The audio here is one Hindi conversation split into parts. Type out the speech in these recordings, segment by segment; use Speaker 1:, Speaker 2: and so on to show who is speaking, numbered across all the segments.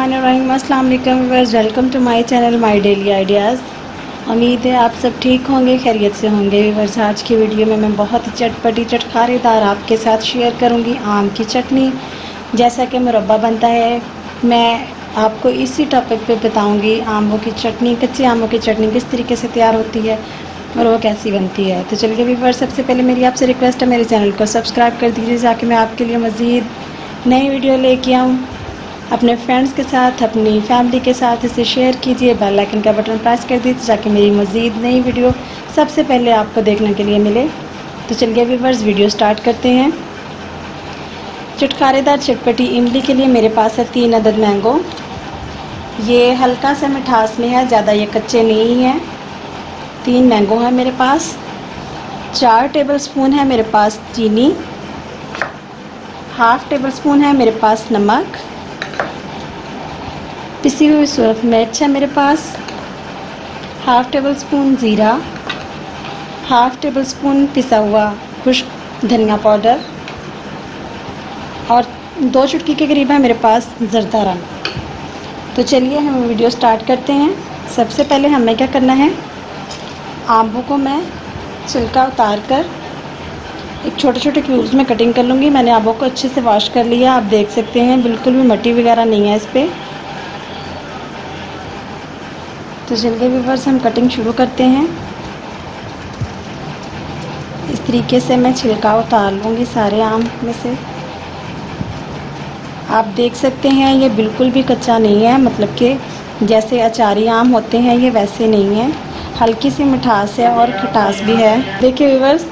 Speaker 1: बिस्मिल्लाहिर्रहमानिर्रहीम। अस्सलाम वालेकुम viewers, welcome to my channel my daily ideas. उम्मीद है आप सब ठीक होंगे, खैरियत से होंगे। व्यूअर्स, आज की वीडियो में मैं बहुत ही चटपटी चटखारेदार आपके साथ शेयर करूंगी आम की चटनी। जैसा कि मुरब्बा बनता है, मैं आपको इसी टॉपिक पे बताऊंगी आमों की चटनी, कच्चे आमों की चटनी किस तरीके से तैयार होती है और वो कैसी बनती है। तो चलिए व्यूअर्स, सबसे पहले मेरी आपसे रिक्वेस्ट है, मेरे चैनल को सब्सक्राइब कर दीजिए ताकि मैं आपके लिए मज़ीद नई वीडियो लेके आऊँ। अपने फ्रेंड्स के साथ, अपनी फैमिली के साथ इसे शेयर कीजिए। बेल आइकन का बटन प्रेस कर दीजिए ताकि मेरी मज़ीद नई वीडियो सबसे पहले आपको देखने के लिए मिले। तो चलिए व्यूअर्स, वीडियो स्टार्ट करते हैं। चटखारेदार चटपटी इमली के लिए मेरे पास है 3 अदद मैंगो। ये हल्का सा मिठास में है, ज़्यादा ये कच्चे नहीं हैं। 3 मैंगो है मेरे पास। 4 टेबलस्पून है मेरे पास चीनी। हाफ़ टेबल स्पून है मेरे पास नमक। पिसी हुई सूरख मिर्च है मेरे पास। हाफ़ टेबल स्पून ज़ीरा। हाफ़ टेबल स्पून पिसा हुआ खुश्क धनिया पाउडर और 2 चुटकी के करीब है मेरे पास ज़रदा रंग। तो चलिए हम वीडियो स्टार्ट करते हैं। सबसे पहले हमें क्या करना है, आमों को मैं छिलका उतार कर एक छोटे छोटे क्यूब्स में कटिंग कर लूँगी। मैंने आमों को अच्छे से वॉश कर लिया, आप देख सकते हैं बिल्कुल भी मट्टी वगैरह नहीं है इस पर। तो चलिए व्यूअर्स, हम कटिंग शुरू करते हैं। इस तरीके से मैं छिलका उतार लूँगी सारे आम में से। आप देख सकते हैं ये बिल्कुल भी कच्चा नहीं है, मतलब कि जैसे अचारी आम होते हैं ये वैसे नहीं है। हल्की सी मिठास है और खटास भी है। देखिए व्यूअर्स,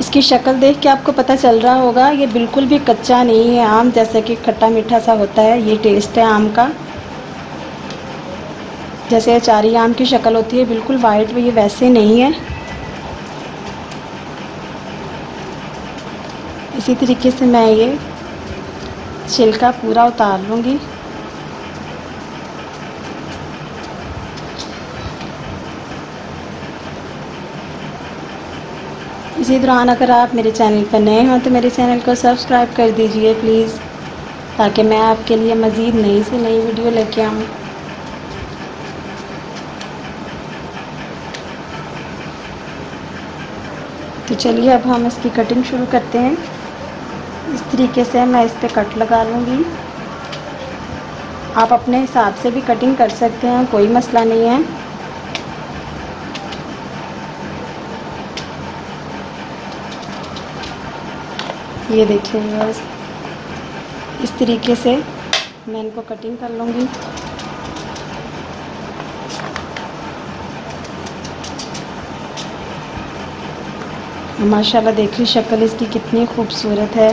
Speaker 1: इसकी शक्ल देख के आपको पता चल रहा होगा ये बिल्कुल भी कच्चा नहीं है आम, जैसे कि खट्टा मीठा सा होता है ये टेस्ट है आम का। जैसे अचारी आम की शक्ल होती है बिल्कुल वाइट, ये वैसे नहीं है। इसी तरीके से मैं ये छिलका पूरा उतार लूँगी। इसी दौरान अगर आप मेरे चैनल पर नए हों तो मेरे चैनल को सब्सक्राइब कर दीजिए प्लीज़, ताकि मैं आपके लिए मज़ीद नई से नई वीडियो लेके आऊँ। तो चलिए अब हम इसकी कटिंग शुरू करते हैं। इस तरीके से मैं इस पर कट लगा लूँगी। आप अपने हिसाब से भी कटिंग कर सकते हैं, कोई मसला नहीं है। ये देखिए बस इस तरीके से मैं इनको कटिंग कर लूँगी। माशाल्लाह देखिए शक्ल इसकी कितनी खूबसूरत है।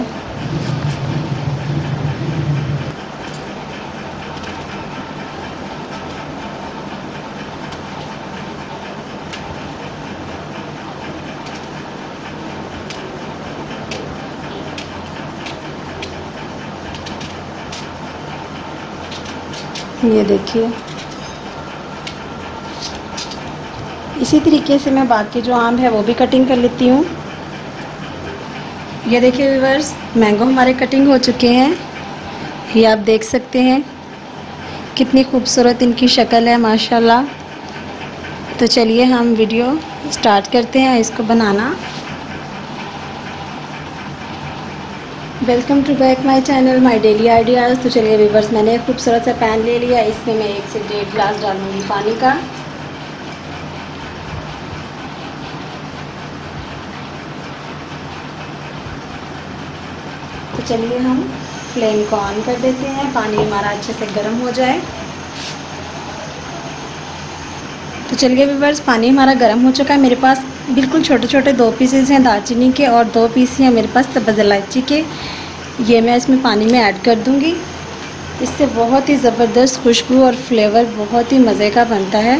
Speaker 1: ये देखिए, इसी तरीके से मैं बाकी जो आम है वो भी कटिंग कर लेती हूँ। ये देखिए व्यूअर्स, मैंगो हमारे कटिंग हो चुके हैं। ये आप देख सकते हैं कितनी खूबसूरत इनकी शक्ल है माशाल्लाह। तो चलिए हम वीडियो स्टार्ट करते हैं इसको बनाना। Welcome to back my channel my daily ideas. तो चलिए व्यूअर्स, मैंने एक खूबसूरत सा पैन ले लिया। इसमें मैं 1 से 1.5 गिलास डालूँगी पानी का। तो चलिए हम फ्लेम को ऑन कर देते हैं, पानी हमारा अच्छे से गर्म हो जाए। तो चलिए व्यूअर्स, पानी हमारा गर्म हो चुका है। मेरे पास बिल्कुल छोटे छोटे 2 पीसेस हैं दालचीनी के और 2 पीस हैं मेरे पास सब्ज़ इलायची के। ये मैं इसमें पानी में ऐड कर दूंगी। इससे बहुत ही ज़बरदस्त खुशबू और फ्लेवर बहुत ही मज़े का बनता है।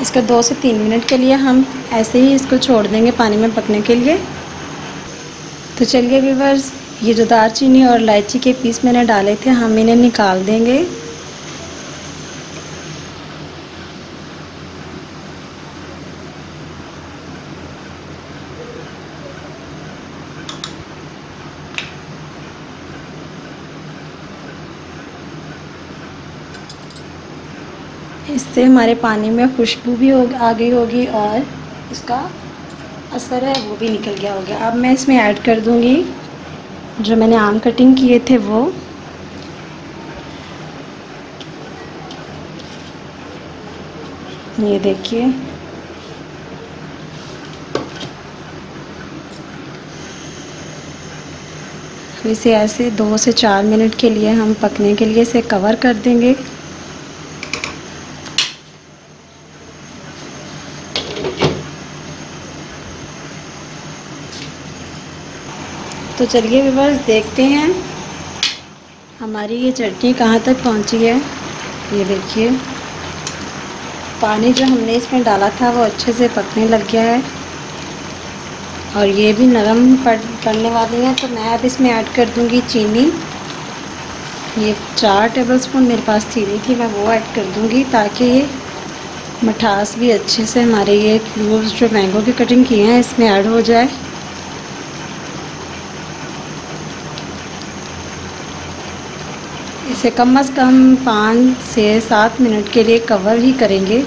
Speaker 1: इसका 2 से 3 मिनट के लिए हम ऐसे ही इसको छोड़ देंगे पानी में पकने के लिए। तो चलिए व्यूअर्स, ये जो दालचीनी और इलायची के पीस मैंने डाले थे हम इन्हें निकाल देंगे। इससे हमारे पानी में खुशबू भी आ गई होगी और इसका असर है वो भी निकल गया होगा। अब मैं इसमें ऐड कर दूंगी जो मैंने आम कटिंग किए थे वो। ये देखिए, इसे ऐसे 2 से 4 मिनट के लिए हम पकने के लिए इसे कवर कर देंगे। तो चलिए व्यूअर्स देखते हैं हमारी ये चटनी कहाँ तक पहुँची है। ये देखिए, पानी जो हमने इसमें डाला था वो अच्छे से पकने लग गया है और ये भी नरम पड़ने वाली है। तो मैं अब इसमें ऐड कर दूंगी चीनी। ये 4 टेबलस्पून मेरे पास चीनी थी, मैं वो ऐड कर दूंगी ताकि ये मिठास भी अच्छे से हमारे ये क्यूब्स जो मैंगो की कटिंग किए हैं इसमें ऐड हो जाए। इसे कम से कम 5 से 7 मिनट के लिए कवर ही करेंगे।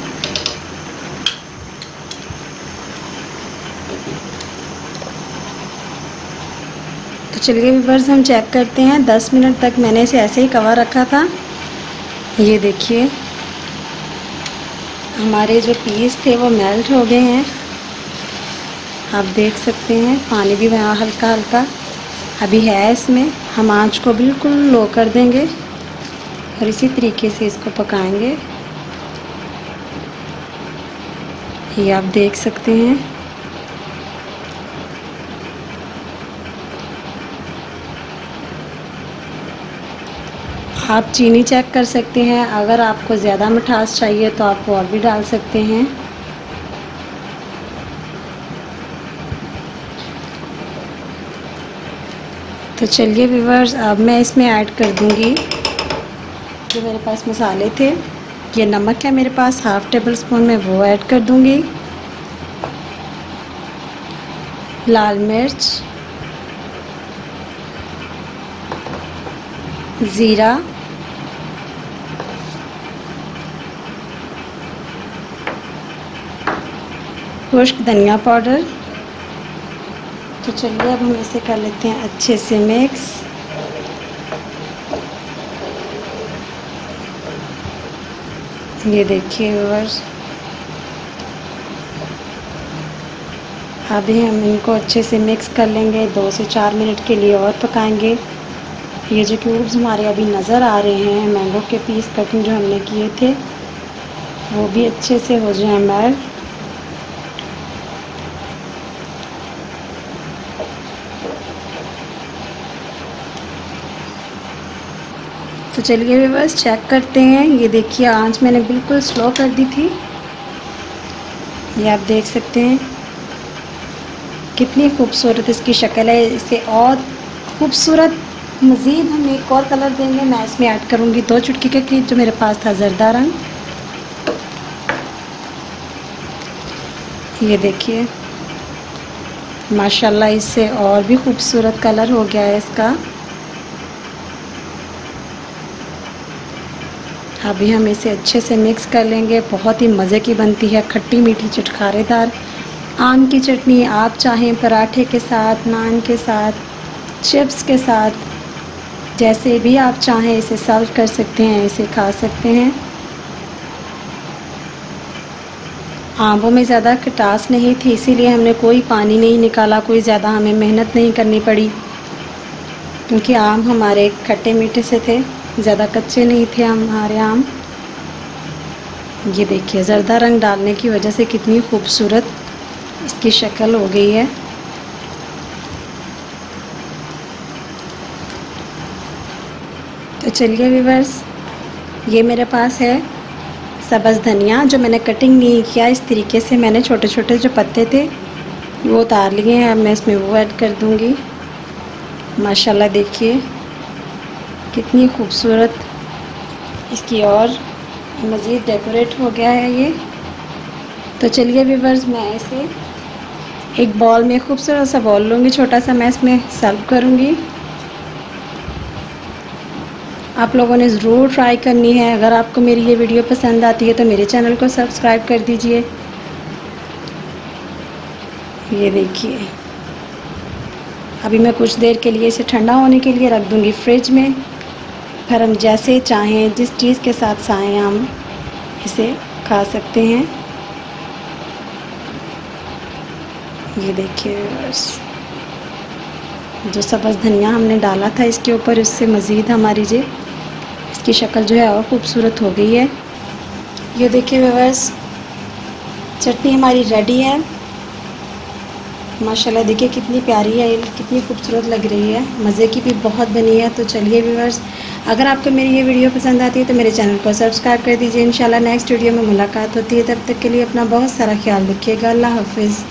Speaker 1: तो चलिए व्यूअर्स हम चेक करते हैं। 10 मिनट तक मैंने इसे ऐसे ही कवर रखा था। ये देखिए, हमारे जो पीस थे वो मेल्ट हो गए हैं, आप देख सकते हैं। पानी भी वहाँ हल्का हल्का अभी है इसमें। हम आंच को बिल्कुल लो कर देंगे और इसी तरीके से इसको पकाएंगे। ये आप देख सकते हैं। आप चीनी चेक कर सकते हैं, अगर आपको ज़्यादा मिठास चाहिए तो आप और भी डाल सकते हैं। तो चलिए व्यूअर्स, अब मैं इसमें ऐड कर दूंगी जो मेरे पास मसाले थे। ये नमक है मेरे पास 1/2 टेबल स्पून, में वो ऐड कर दूंगी। लाल मिर्च, ज़ीरा, खुश्क धनिया पाउडर। तो चलिए अब हम इसे कर लेते हैं अच्छे से मिक्स। ये देखिए व्यूअर्स, अभी हम इनको अच्छे से मिक्स कर लेंगे। 2 से 4 मिनट के लिए और पकाएंगे। ये जो क्यूब्स हमारे अभी नज़र आ रहे हैं मैंगो के पीस कटिंग जो हमने किए थे वो भी अच्छे से हो जाए मेल्ट। तो चलिए व्यूअर्स चेक करते हैं। ये देखिए, आंच मैंने बिल्कुल स्लो कर दी थी। ये आप देख सकते हैं कितनी खूबसूरत इसकी शक्ल है। इसे और खूबसूरत मज़ीद हम एक और कलर देंगे। मैं इसमें ऐड करूँगी 2 चुटकी के करीब जो मेरे पास था जर्दा रंग। ये देखिए माशाल्लाह, इससे और भी खूबसूरत कलर हो गया है इसका। अभी हम इसे अच्छे से मिक्स कर लेंगे। बहुत ही मज़े की बनती है, खट्टी मीठी चटखारेदार आम की चटनी। आप चाहें पराठे के साथ, नान के साथ, चिप्स के साथ, जैसे भी आप चाहें इसे सर्व कर सकते हैं, इसे खा सकते हैं। आमों में ज़्यादा खटास नहीं थी, इसीलिए हमने कोई पानी नहीं निकाला, कोई ज़्यादा हमें मेहनत नहीं करनी पड़ी, क्योंकि आम हमारे खट्टे मीठे से थे, ज़्यादा कच्चे नहीं थे हमारे आम। ये देखिए, ज़र्दा रंग डालने की वजह से कितनी खूबसूरत इसकी शक्ल हो गई है। तो चलिए व्यूअर्स, ये मेरे पास है सब्ज़ धनिया जो मैंने कटिंग नहीं किया, इस तरीके से मैंने छोटे छोटे जो पत्ते थे वो उतार लिए हैं। अब मैं इसमें वो ऐड कर दूंगी। माशाल्लाह देखिए कितनी खूबसूरत इसकी और मज़ीद डेकोरेट हो गया है ये। तो चलिए व्यूअर्स, मैं इसे एक बॉल में, खूबसूरत सा बॉल लूँगी छोटा सा, मैं इसमें सर्व करूँगी। आप लोगों ने ज़रूर ट्राई करनी है। अगर आपको मेरी ये वीडियो पसंद आती है तो मेरे चैनल को सब्सक्राइब कर दीजिए। ये देखिए, अभी मैं कुछ देर के लिए इसे ठंडा होने के लिए रख दूँगी फ्रिज में। फिर हम जैसे चाहें, जिस चीज़ के साथ चाहें, हम इसे खा सकते हैं। ये देखिए बस, जो सब्ज़ धनिया हमने डाला था इसके ऊपर, इससे मज़ीद हमारी जो इसकी शक्ल जो है और ख़ूबसूरत हो गई है। ये देखिए व्यूअर्स, चटनी हमारी रेडी है। माशाल्लाह देखिए कितनी प्यारी है, कितनी खूबसूरत लग रही है, मज़े की भी बहुत बनी है। तो चलिए व्यूअर्स, अगर आपको मेरी ये वीडियो पसंद आती है तो मेरे चैनल को सब्सक्राइब कर दीजिए। इंशाल्लाह नेक्स्ट वीडियो में मुलाकात होती है। तब तक के लिए अपना बहुत सारा ख्याल रखिएगा। अल्लाह हाफ़िज़।